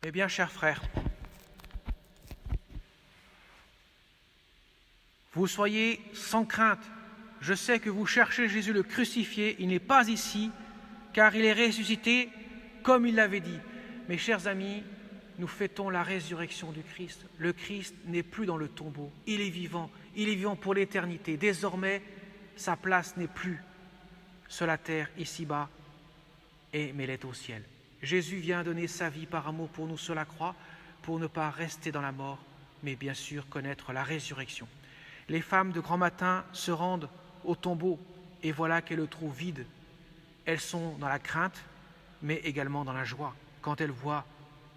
Eh bien, chers frères, vous soyez sans crainte. Je sais que vous cherchez Jésus le crucifié. Il n'est pas ici, car il est ressuscité comme il l'avait dit. Mes chers amis, nous fêtons la résurrection du Christ. Le Christ n'est plus dans le tombeau. Il est vivant. Il est vivant pour l'éternité. Désormais, sa place n'est plus sur la terre, ici-bas, mais elle est au ciel. Jésus vient donner sa vie par amour pour nous sur la croix, pour ne pas rester dans la mort, mais bien sûr connaître la résurrection. Les femmes de grand matin se rendent au tombeau et voilà qu'elles le trouvent vide. Elles sont dans la crainte, mais également dans la joie, quand elles voient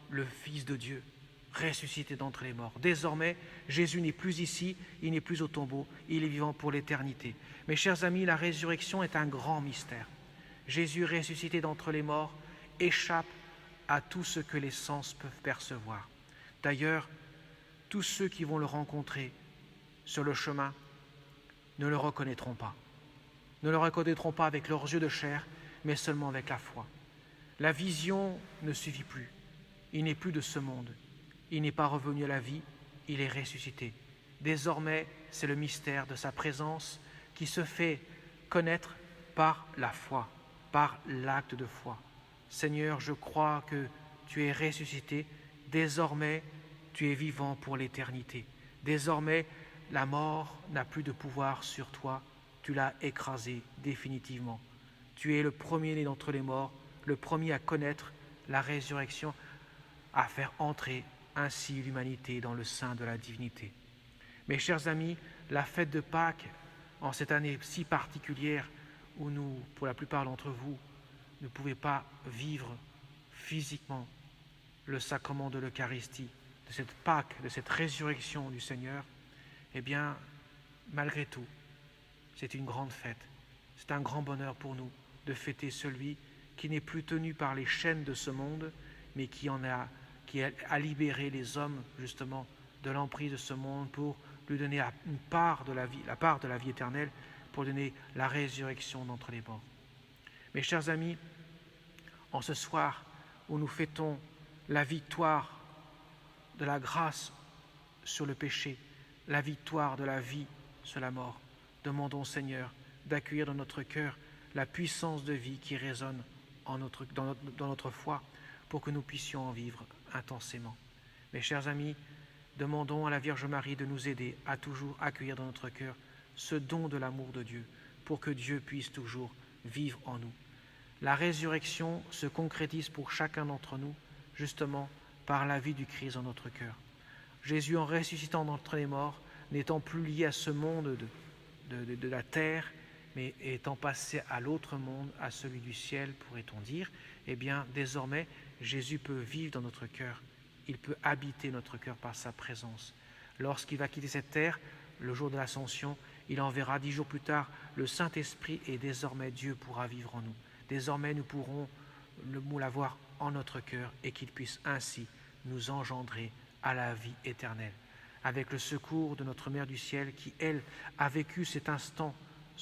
le Fils de Dieu ressuscité d'entre les morts. Désormais, Jésus n'est plus ici, il n'est plus au tombeau, il est vivant pour l'éternité. Mes chers amis, la résurrection est un grand mystère. Jésus ressuscité d'entre les morts échappe à tout ce que les sens peuvent percevoir. D'ailleurs, tous ceux qui vont le rencontrer sur le chemin ne le reconnaîtront pas. Ne le reconnaîtront pas avec leurs yeux de chair, mais seulement avec la foi. La vision ne suffit plus. Il n'est plus de ce monde. Il n'est pas revenu à la vie, il est ressuscité. Désormais, c'est le mystère de sa présence qui se fait connaître par la foi, par l'acte de foi. Seigneur, je crois que tu es ressuscité. Désormais, tu es vivant pour l'éternité. Désormais, la mort n'a plus de pouvoir sur toi. Tu l'as écrasé définitivement. Tu es le premier-né d'entre les morts, le premier à connaître la résurrection, à faire entrer ainsi l'humanité dans le sein de la divinité. Mes chers amis, la fête de Pâques, en cette année si particulière où nous, pour la plupart d'entre vous, ne pouvez pas vivre physiquement le sacrement de l'Eucharistie, de cette Pâques, de cette résurrection du Seigneur, eh bien, malgré tout, c'est une grande fête. C'est un grand bonheur pour nous de fêter celui qui n'est plus tenu par les chaînes de ce monde, mais qui a libéré les hommes, justement, de l'emprise de ce monde pour lui donner une part de la vie, la part de la vie éternelle, pour donner la résurrection d'entre les morts. Mes chers amis, en ce soir où nous fêtons la victoire de la grâce sur le péché, la victoire de la vie sur la mort, demandons au Seigneur d'accueillir dans notre cœur la puissance de vie qui résonne dans notre foi pour que nous puissions en vivre intensément. Mes chers amis, demandons à la Vierge Marie de nous aider à toujours accueillir dans notre cœur ce don de l'amour de Dieu pour que Dieu puisse toujours vivre en nous. La résurrection se concrétise pour chacun d'entre nous justement par la vie du Christ dans notre cœur. Jésus, en ressuscitant d'entre les morts, n'étant plus lié à ce monde de la terre, mais étant passé à l'autre monde, à celui du ciel, pourrait-on dire, eh bien, désormais, Jésus peut vivre dans notre cœur. Il peut habiter notre cœur par sa présence. Lorsqu'il va quitter cette terre, le jour de l'Ascension, il enverra 10 jours plus tard le Saint-Esprit et désormais Dieu pourra vivre en nous. Désormais, nous pourrons l'avoir en notre cœur et qu'il puisse ainsi nous engendrer à la vie éternelle. Avec le secours de notre Mère du ciel qui, elle, a vécu cet instant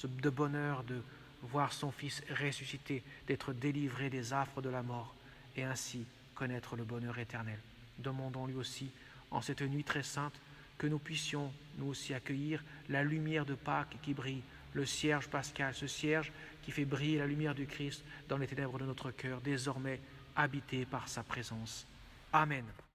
de bonheur de voir son Fils ressuscité, d'être délivré des affres de la mort et ainsi connaître le bonheur éternel. Demandons-lui aussi, en cette nuit très sainte, que nous puissions nous aussi accueillir la lumière de Pâques qui brille, le cierge pascal, ce cierge qui fait briller la lumière du Christ dans les ténèbres de notre cœur, désormais habité par sa présence. Amen.